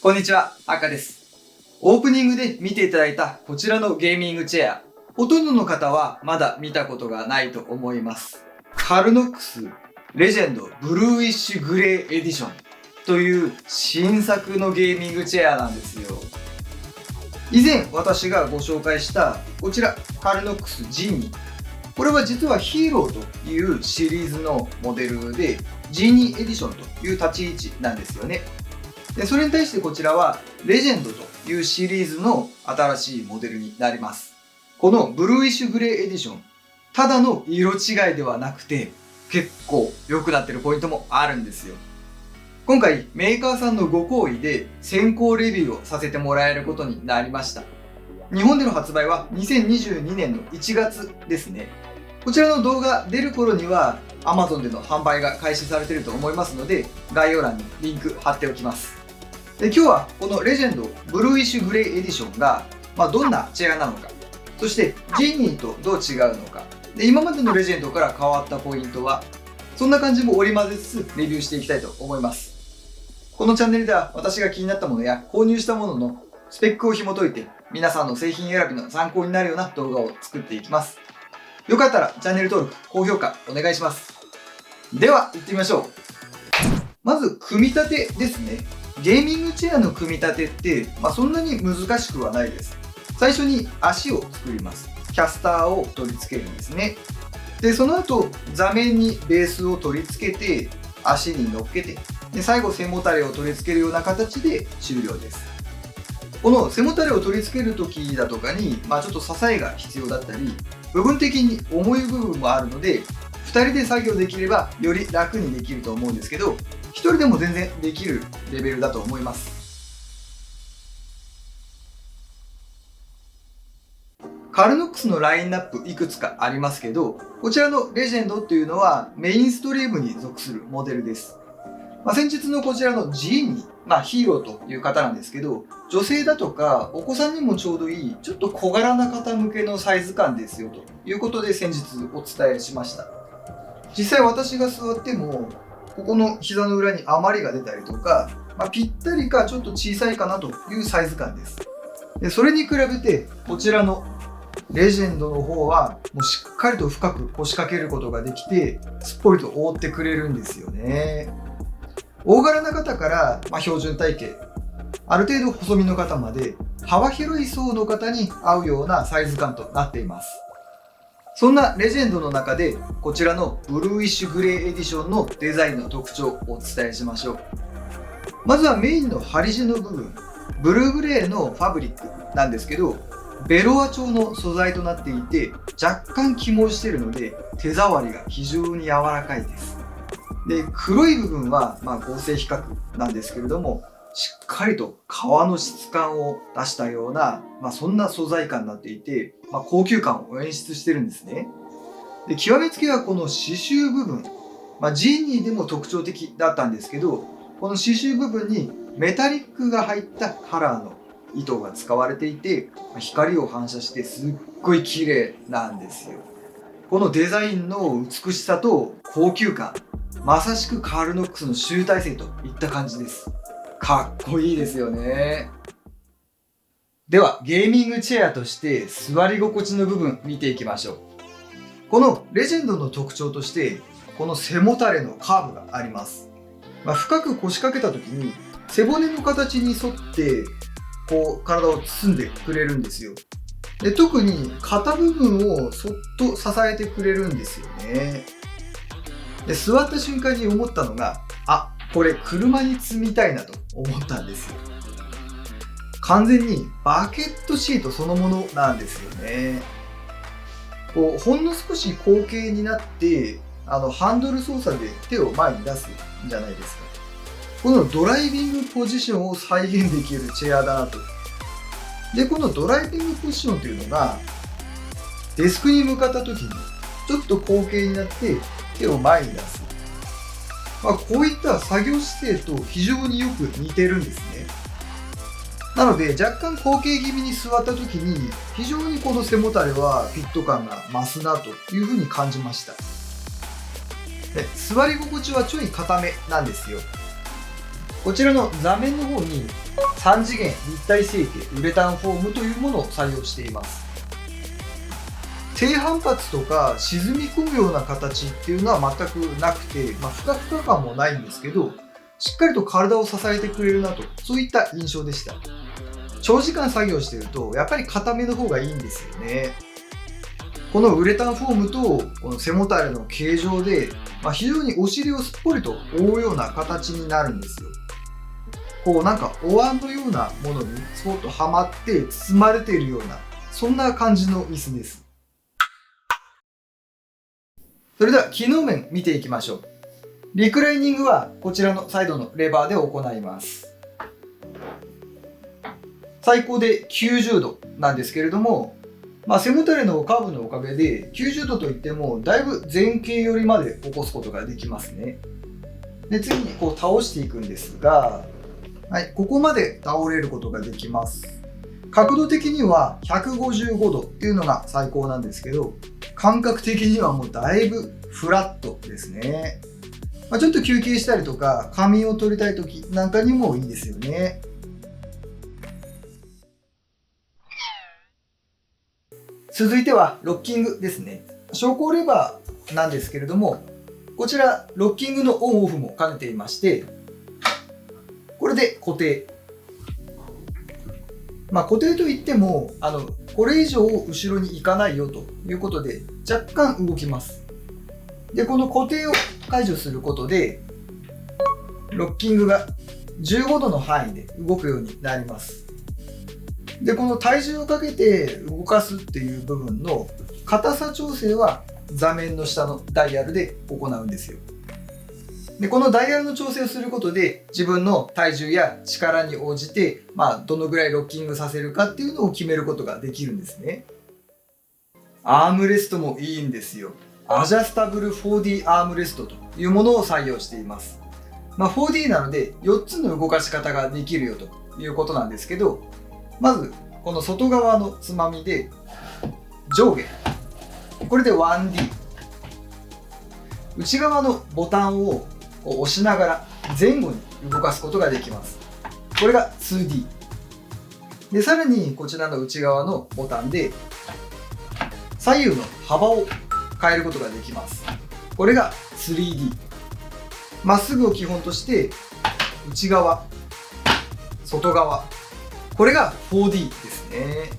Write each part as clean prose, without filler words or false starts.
こんにちは、赤です。オープニングで見ていただいたこちらのゲーミングチェア、ほとんどの方はまだ見たことがないと思います。カルノックスレジェンドブルーウィッシュグレーエディションという新作のゲーミングチェアなんですよ。以前私がご紹介したこちらカルノックスジーニー、これは実はヒーローというシリーズのモデルでジーニーエディションという立ち位置なんですよね。でそれに対してこちらはレジェンドというシリーズの新しいモデルになります。このブルーウィッシュグレーエディション、ただの色違いではなくて結構良くなってるポイントもあるんですよ。今回メーカーさんのご好意で先行レビューをさせてもらえることになりました。日本での発売は2022年の1月ですね。こちらの動画出る頃には Amazon での販売が開始されていると思いますので、概要欄にリンク貼っておきます。で今日はこのレジェンドブルーウィッシュグレーエディションが、どんなチェアなのか、そしてジーニーとどう違うのか、で今までのレジェンドから変わったポイントは、そんな感じも織り交ぜつつレビューしていきたいと思います。このチャンネルでは私が気になったものや購入したもののスペックを紐解いて皆さんの製品選びの参考になるような動画を作っていきます。よかったらチャンネル登録、高評価お願いします。では行ってみましょう。まず組み立てですね。ゲーミングチェアの組み立てって、そんなに難しくはないです。最初に足を作ります。キャスターを取り付けるんですね。でその後座面にベースを取り付けて足に乗っけて、で最後背もたれを取り付けるような形で終了です。この背もたれを取り付ける時だとかに、ちょっと支えが必要だったり、部分的に重い部分もあるので、2人で作業できればより楽にできると思うんですけど、1人でも全然できるレベルだと思います。カルノックスのラインナップいくつかありますけど、こちらのレジェンドっていうのはメインストリームに属するモデルです。先日のこちらのジーニー、ヒーローという方なんですけど、女性だとかお子さんにもちょうどいいちょっと小柄な方向けのサイズ感ですよということで先日お伝えしました。実際私が座ってもここの膝の裏に余りが出たりとか、ぴったりかちょっと小さいかなというサイズ感です。でそれに比べてこちらのレジェンドの方はもうしっかりと深く腰掛けることができて、すっぽりと覆ってくれるんですよね。大柄な方から、標準体型、ある程度細身の方まで幅広い層の方に合うようなサイズ感となっています。そんなレジェンドの中でこちらのブルーウィッシュグレーエディションのデザインの特徴をお伝えしましょう。まずはメインの針地の部分、ブルーグレーのファブリックなんですけど、ベロア調の素材となっていて若干起毛しているので手触りが非常に柔らかいです。で黒い部分は合成比較なんですけれども、しっかりと革の質感を出したような、そんな素材感になっていて、高級感を演出してるんですね。で極めつけはこの刺繍部分、ジーニーでも特徴的だったんですけど、この刺繍部分にメタリックが入ったカラーの糸が使われていて、光を反射してすっごい綺麗なんですよ。このデザインの美しさと高級感、まさしくカールノックスの集大成といった感じです。かっこいいですよね。ではゲーミングチェアとして座り心地の部分見ていきましょう。このレジェンドの特徴としてこの背もたれのカーブがあります。深く腰掛けた時に背骨の形に沿ってこう体を包んでくれるんですよ。で特に肩部分をそっと支えてくれるんですよね。で座った瞬間に思ったのが、これ車に積みたいなと思ったんですよ。完全にバケットシートそのものなんですよね。こうほんの少し後傾になってハンドル操作で手を前に出すんじゃないですか。このドライビングポジションを再現できるチェアだなと。でこのドライビングポジションというのがデスクに向かった時にちょっと後傾になって手を前に出す、こういった作業姿勢と非常によく似てるんですね。なので若干後傾気味に座った時に非常にこの背もたれはフィット感が増すなというふうに感じました。で座り心地はちょい硬めなんですよ。こちらの座面の方に3次元立体成形ウレタンフォームというものを採用しています。低反発とか沈み込むような形っていうのは全くなくて、ふかふか感もないんですけど、しっかりと体を支えてくれるなと、そういった印象でした。長時間作業してるとやっぱり硬めの方がいいんですよね。このウレタンフォームとこの背もたれの形状で、非常にお尻をすっぽりと覆うような形になるんですよ。こうなんかお椀のようなものにスポッとはまって包まれているような、そんな感じの椅子です。それでは機能面見ていきましょう。リクライニングはこちらのサイドのレバーで行います。最高で90度なんですけれども、背もたれのカーブのおかげで90度といってもだいぶ前傾寄りまで起こすことができますね。で、次にこう倒していくんですが、はい、ここまで倒れることができます。角度的には155度っていうのが最高なんですけど、感覚的にはもうだいぶフラットですね。ちょっと休憩したりとか仮眠を取りたい時なんかにもいいですよね。続いてはロッキングですね。昇降レバーなんですけれども、こちらロッキングのオンオフも兼ねていまして、これで固定。固定といってもこれ以上後ろに行かないよということで若干動きます。で、この固定を解除することでロッキングが15度の範囲で動くようになります。で、この体重をかけて動かすっていう部分の硬さ調整は座面の下のダイヤルで行うんですよ。で、このダイヤルの調整をすることで自分の体重や力に応じて、どのぐらいロッキングさせるかっていうのを決めることができるんですね。アームレストもいいんですよ。アジャスタブル 4D アームレストというものを採用しています。4D なので4つの動かし方ができるよということなんですけど、まずこの外側のつまみで上下、これで 1D、 内側のボタンを押しながら前後に動かすことができます。これが 2D で、さらにこちらの内側のボタンで左右の幅を変えることができます。これが 3D。 まっすぐを基本として内側、外側、これが 4D ですね。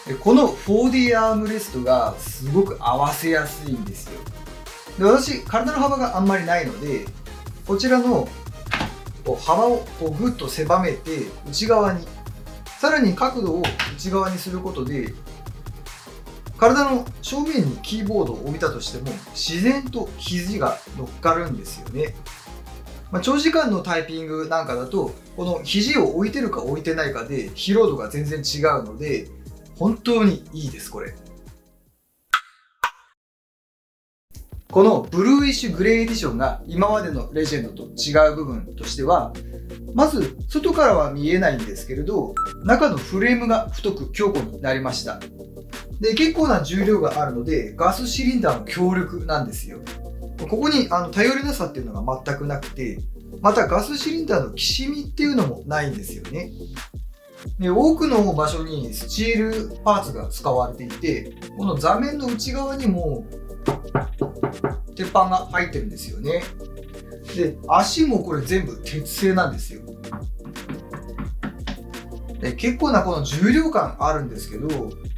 で、この 4D アームレストがすごく合わせやすいんですよ。で、私体の幅があんまりないので、こちらの幅をぐっと狭めて内側に、さらに角度を内側にすることで体の正面にキーボードを置いたとしても自然と肘が乗っかるんですよね。長時間のタイピングなんかだとこの肘を置いてるか置いてないかで疲労度が全然違うので本当にいいです。これ、このブルーイッシュグレーエディションが今までのレジェンドと違う部分としては、まず外からは見えないんですけれど中のフレームが太く強固になりました。で、結構な重量があるのでガスシリンダーの強力なんですよ。ここに頼りなさっていうのが全くなくて、またガスシリンダーのきしみっていうのもないんですよね。で、多くの場所にスチールパーツが使われていて、この座面の内側にも鉄板が入ってるんですよね。で、足もこれ全部鉄製なんですよ。で、結構なこの重量感あるんですけど、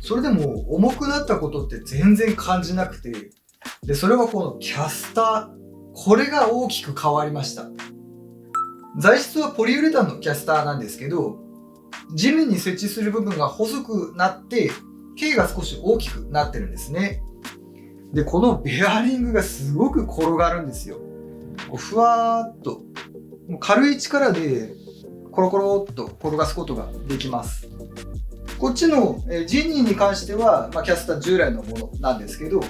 それでも重くなったことって全然感じなくて、で、それはこのキャスター、これが大きく変わりました。材質はポリウレタンのキャスターなんですけど、地面に設置する部分が細くなって径が少し大きくなってるんですね。で、このベアリングがすごく転がるんですよ。ふわーっと軽い力でコロコロっと転がすことができます。こっちのジニーに関しては、キャスター従来のものなんですけど、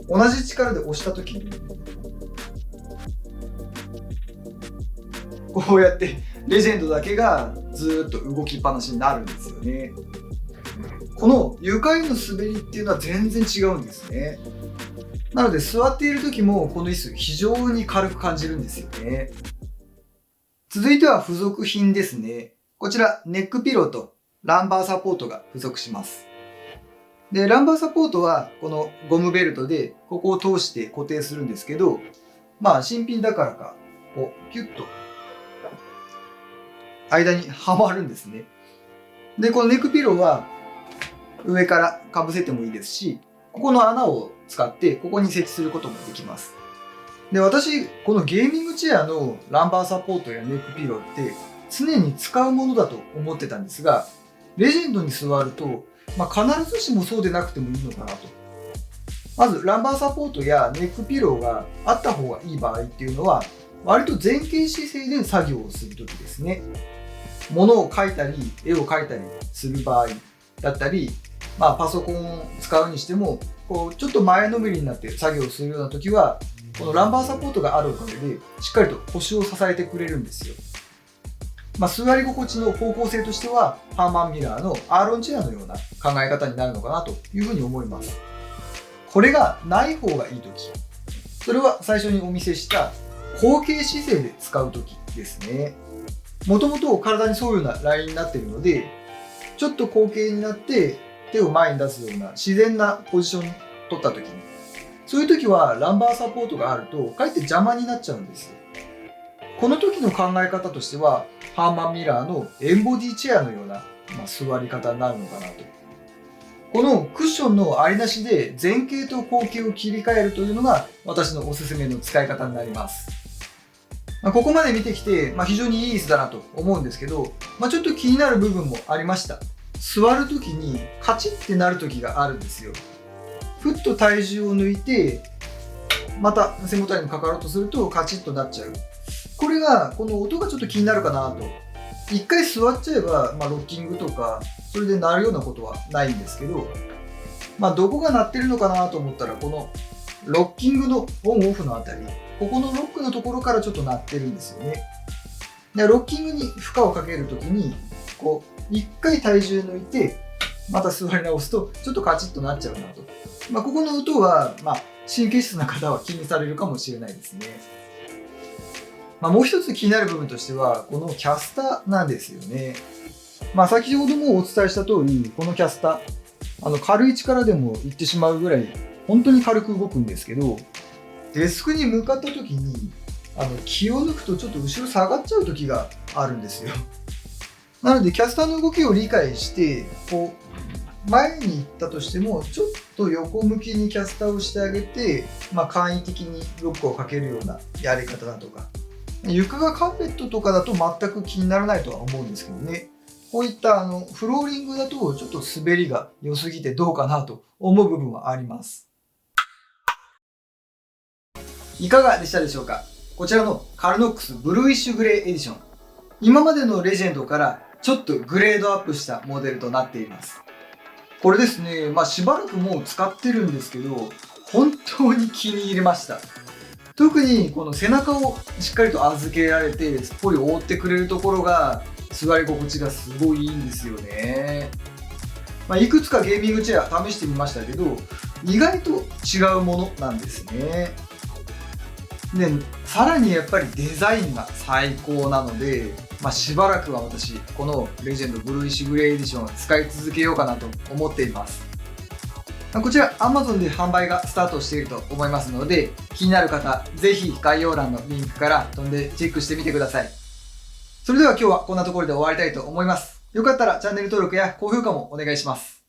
同じ力で押した時にこうやってレジェンドだけがずーっと動きっぱなしになるんですよね。この床への滑りっていうのは全然違うんですね。なので座っている時もこの椅子非常に軽く感じるんですよね。続いては付属品ですね。こちらネックピローとランバーサポートが付属します。で、ランバーサポートはこのゴムベルトでここを通して固定するんですけど、新品だからか、こう、ピュッと間にはまるんですね。で、このネックピローは上からかぶせてもいいですし、ここの穴を使ってここに設置することもできます。で、私、このゲーミングチェアのランバーサポートやネックピローって常に使うものだと思ってたんですが、レジェンドに座ると、必ずしもそうでなくてもいいのかなと。まず、ランバーサポートやネックピローがあった方がいい場合っていうのは、割と前傾姿勢で作業をするときですね。物を描いたり、絵を描いたりする場合だったり、パソコンを使うにしても、ちょっと前のめりになって作業するようなときは、このランバーサポートがあるおかげで、しっかりと腰を支えてくれるんですよ。座り心地の方向性としては、ハーマン・ミラーのアーロンチェアのような考え方になるのかなというふうに思います。これがない方がいいとき、それは最初にお見せした後傾姿勢で使うときですね。もともと体に沿うようなラインになっているので、ちょっと後傾になって手を前に出すような自然なポジションを取ったときに、そういうときはランバーサポートがあるとかえって邪魔になっちゃうんですよ。この時の考え方としては、ハーマン・ミラーのエンボディチェアのような、座り方になるのかなと。このクッションのありなしで前傾と後傾を切り替えるというのが私のおすすめの使い方になります。ここまで見てきて、非常にいい椅子だなと思うんですけど、ちょっと気になる部分もありました。座るときにカチッってなるときがあるんですよ。ふっと体重を抜いて、また背もたれにかかろうとするとカチッとなっちゃう。これが、この音がちょっと気になるかなと。一回座っちゃえば、ロッキングとか、それで鳴るようなことはないんですけど、どこが鳴ってるのかなと思ったら、このロッキングのオンオフのあたり、ここのロックのところからちょっと鳴ってるんですよね。で、ロッキングに負荷をかけるときに、一回体重抜いて、また座り直すと、ちょっとカチッとなっちゃうなと。ここの音は、神経質な方は気にされるかもしれないですね。もう一つ気になる部分としては、このキャスターなんですよね。先ほどもお伝えした通り、このキャスター、軽い力でもいってしまうぐらい、本当に軽く動くんですけど、デスクに向かった時に、気を抜くとちょっと後ろ下がっちゃう時があるんですよ。なので、キャスターの動きを理解して、前に行ったとしても、ちょっと横向きにキャスターをしてあげて、簡易的にロックをかけるようなやり方だとか、床がカーペットとかだと全く気にならないとは思うんですけどね。こういったフローリングだとちょっと滑りが良すぎてどうかなと思う部分はあります。いかがでしたでしょうか？こちらのカルノックスブルーイッシュグレーエディション。今までのレジェンドからちょっとグレードアップしたモデルとなっています。これですね、しばらくもう使ってるんですけど、本当に気に入りました。特にこの背中をしっかりと預けられてすっぽり覆ってくれるところが座り心地がすごいいいんですよね。いくつかゲーミングチェア試してみましたけど、意外と違うものなんですね。で、さらにやっぱりデザインが最高なので、しばらくは私このレジェンドブルーイッシュグレーエディションを使い続けようかなと思っています。こちら Amazon で販売がスタートしていると思いますので、気になる方、ぜひ概要欄のリンクから飛んでチェックしてみてください。それでは今日はこんなところで終わりたいと思います。よかったらチャンネル登録や高評価もお願いします。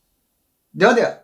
ではでは。